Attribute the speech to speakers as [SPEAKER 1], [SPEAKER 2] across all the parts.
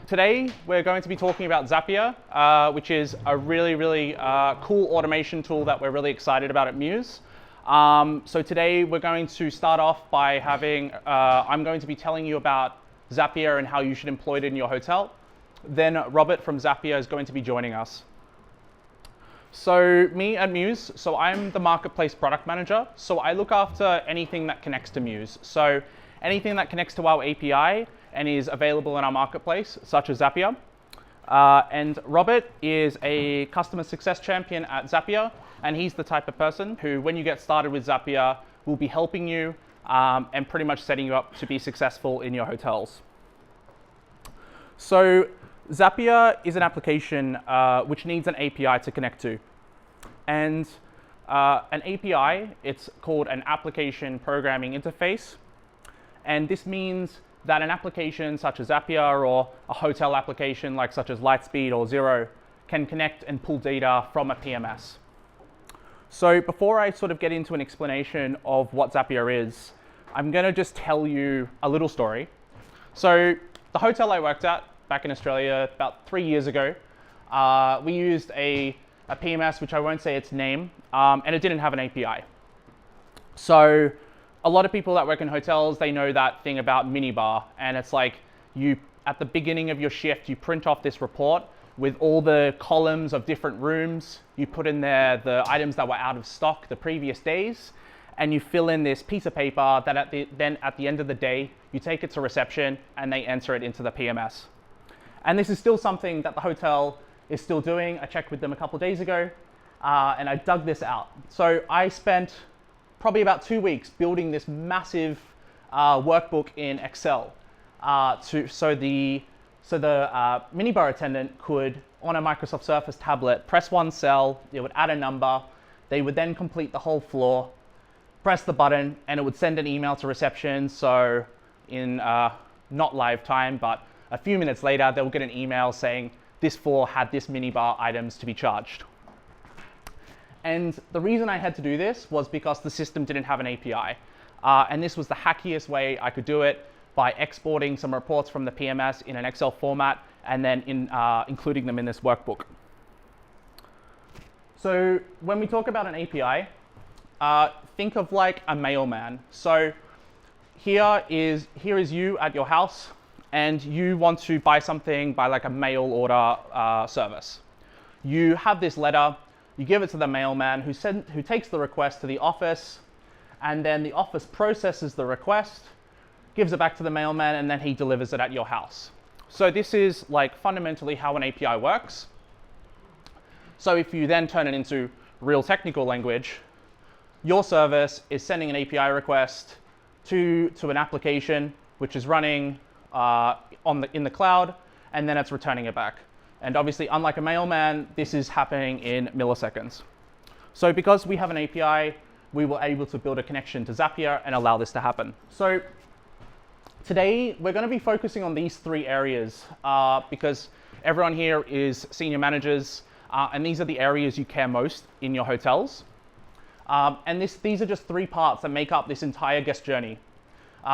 [SPEAKER 1] Today we're going to be talking about Zapier, which is a really cool automation tool that we're really excited about at Mews. So today we're going to start off by I'm going to be telling you about Zapier and how you should employ it in your hotel. Then Robert from Zapier is going to be joining us. So me at Mews, so I'm the Marketplace product manager. So I look after anything that connects to Mews. So anything that connects to our API and is available in our marketplace, such as Zapier. And Robert is a customer success champion at Zapier, and he's the type of person who, when you get started with Zapier, will be helping you and pretty much setting you up to be successful in your hotels. So Zapier is an application which needs an API to connect to. And an API, it's called an application programming interface. And this means that an application such as Zapier or a hotel application such as Lightspeed or Xero can connect and pull data from a PMS. So before I sort of get into an explanation of what Zapier is, I'm going to just tell you a little story. So the hotel I worked at back in Australia about 3 years ago, we used a PMS, which I won't say its name, and it didn't have an API. So a lot of people that work in hotels, they know that thing about minibar, and it's like at the beginning of your shift, you print off this report with all the columns of different rooms. You put in there the items that were out of stock the previous days, and you fill in this piece of paper that then at the end of the day, you take it to reception and they enter it into the PMS. And this is still something that the hotel is still doing. I checked with them a couple of days ago, and I dug this out. So I spent probably about 2 weeks building this massive workbook in Excel so the minibar attendant could, on a Microsoft Surface tablet, press one cell, it would add a number, they would then complete the whole floor, press the button, and it would send an email to reception. So in not live time, but a few minutes later, they'll get an email saying this floor had this minibar items to be charged. And the reason I had to do this was because the system didn't have an API. And this was the hackiest way I could do it, by exporting some reports from the PMS in an Excel format and then including them in this workbook. So when we talk about an API, think of like a mailman. So here is you at your house, and you want to buy something by like a mail order service. You have this letter, you give it to the mailman who takes the request to the office, and then the office processes the request, gives it back to the mailman, and then he delivers it at your house. So this is like fundamentally how an API works. So if you then turn it into real technical language, your service is sending an API request to an application which is running in the cloud, and then it's returning it back. And obviously, unlike a mailman, this is happening in milliseconds. So because we have an API, we were able to build a connection to Zapier and allow this to happen. So today, we're going to be focusing on these three areas because everyone here is senior managers, and these are the areas you care most in your hotels. And these are just three parts that make up this entire guest journey.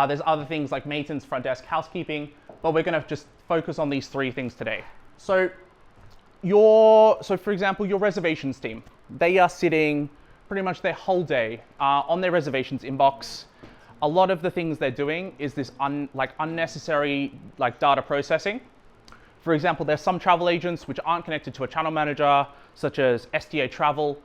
[SPEAKER 1] There's other things like maintenance, front desk, housekeeping, but we're going to just focus on these three things today. So for example, your reservations team, they are sitting pretty much their whole day on their reservations inbox. A lot of the things they're doing is this unnecessary data processing. For example, there's some travel agents which aren't connected to a channel manager, such as STA Travel,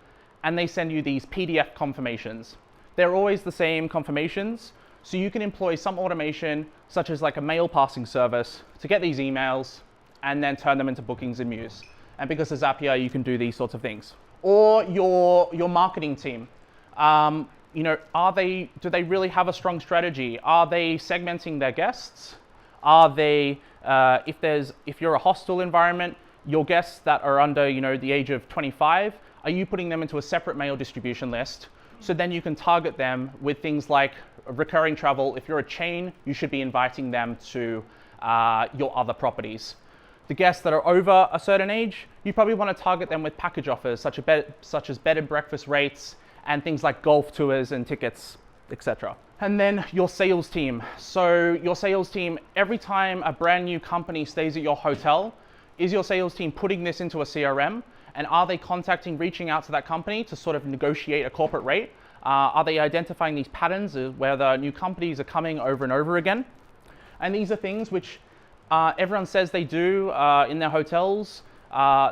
[SPEAKER 1] and they send you these PDF confirmations. They're always the same confirmations, so you can employ some automation, such as like a mail passing service, to get these emails and then turn them into bookings in Mews. And because of Zapier, you can do these sorts of things. Or your marketing team. Do they really have a strong strategy? Are they segmenting their guests? Are they, if you're a hostel environment, your guests that are under the age of 25, are you putting them into a separate mail distribution list? So then you can target them with things like recurring travel. If you're a chain, you should be inviting them to your other properties. The guests that are over a certain age, you probably want to target them with package offers such as bed and breakfast rates and things like golf tours and tickets. etc. And then your sales team. So your sales team, every time a brand new company stays at your hotel, is your sales team putting this into a CRM? And are they reaching out to that company to sort of negotiate a corporate rate? Are they identifying these patterns where the new companies are coming over and over again? And these are things which everyone says they do in their hotels.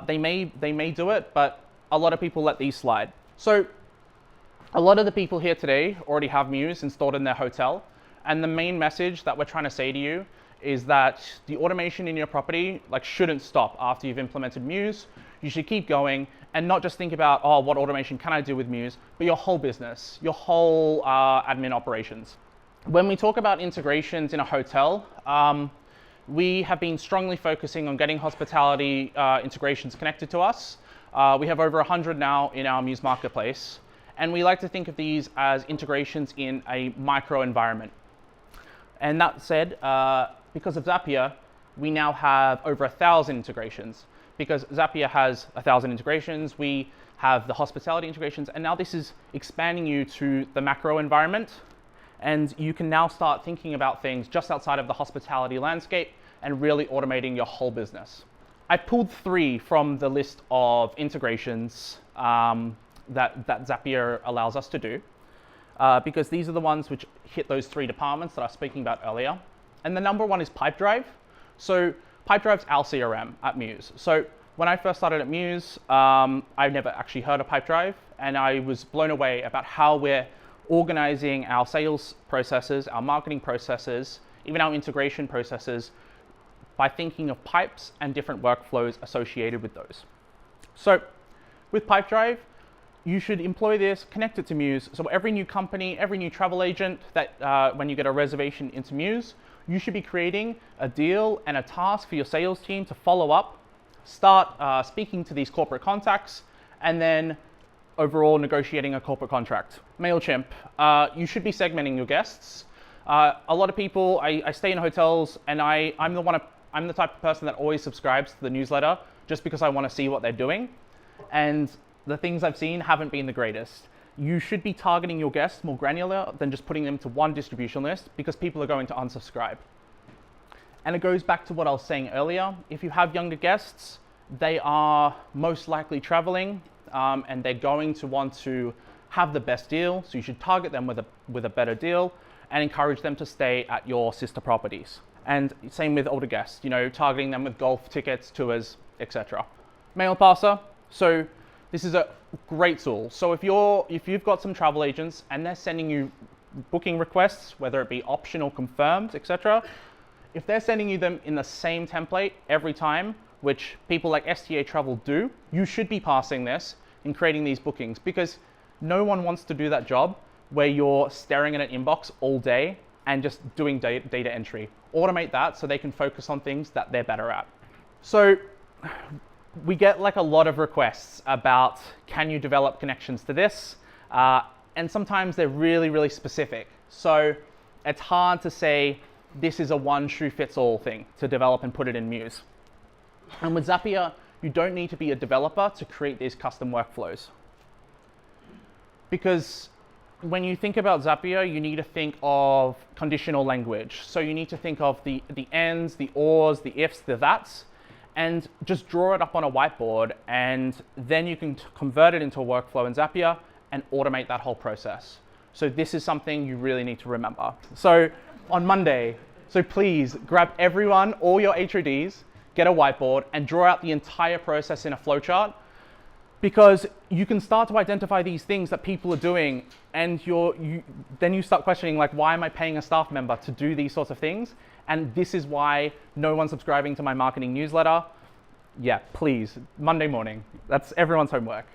[SPEAKER 1] They may do it, but a lot of people let these slide. So a lot of the people here today already have Mews installed in their hotel. And the main message that we're trying to say to you is that the automation in your property shouldn't stop after you've implemented Mews. You should keep going and not just think about, oh, what automation can I do with Mews, but your whole business, your whole admin operations. When we talk about integrations in a hotel, we have been strongly focusing on getting hospitality integrations connected to us. We have over 100 now in our Mews Marketplace, and we like to think of these as integrations in a micro environment. And that said, because of Zapier, we now have over 1,000 integrations. Because Zapier has 1,000 integrations, we have the hospitality integrations, and now this is expanding you to the macro environment. And you can now start thinking about things just outside of the hospitality landscape and really automating your whole business. I pulled 3 from the list of integrations that Zapier allows us to do, because these are the ones which hit those 3 departments that I was speaking about earlier. And the number 1 is Pipedrive. So Pipedrive's our CRM at Mews. So when I first started at Mews, I've never actually heard of Pipedrive, and I was blown away about how we're organizing our sales processes, our marketing processes, even our integration processes by thinking of pipes and different workflows associated with those. So with Pipedrive, you should employ this, connect it to Mews. So every new company, every new travel agent that when you get a reservation into Mews, you should be creating a deal and a task for your sales team to follow up, start speaking to these corporate contacts, and then overall negotiating a corporate contract. MailChimp, you should be segmenting your guests. A lot of people, I stay in hotels, and I'm the type of person that always subscribes to the newsletter just because I want to see what they're doing. And the things I've seen haven't been the greatest. You should be targeting your guests more granular than just putting them to one distribution list, because people are going to unsubscribe. And it goes back to what I was saying earlier. If you have younger guests, they are most likely traveling, and they're going to want to have the best deal. So you should target them with a better deal and encourage them to stay at your sister properties. And same with older guests, targeting them with golf tickets, tours, etc. MailPasser. So this is a great tool. So if you've got some travel agents and they're sending you booking requests, whether it be optional, confirmed, etc., if they're sending you them in the same template every time, which people like STA Travel do, you should be passing this and creating these bookings, because no one wants to do that job where you're staring at an inbox all day and just doing data entry. Automate that so they can focus on things that they're better at. So we get a lot of requests about, can you develop connections to this? And sometimes they're really, really specific. So it's hard to say this is a one-shoe-fits-all thing to develop and put it in Mews. And with Zapier, you don't need to be a developer to create these custom workflows. Because when you think about Zapier, you need to think of conditional language. So you need to think of the ands, the ors, the ifs, the that's, and just draw it up on a whiteboard, and then you can convert it into a workflow in Zapier and automate that whole process. So this is something you really need to remember. So on Monday, so please grab everyone, all your HODs, get a whiteboard and draw out the entire process in a flowchart, because you can start to identify these things that people are doing, and then you start questioning, why am I paying a staff member to do these sorts of things? And this is why no one's subscribing to my marketing newsletter. Yeah, please, Monday morning. That's everyone's homework.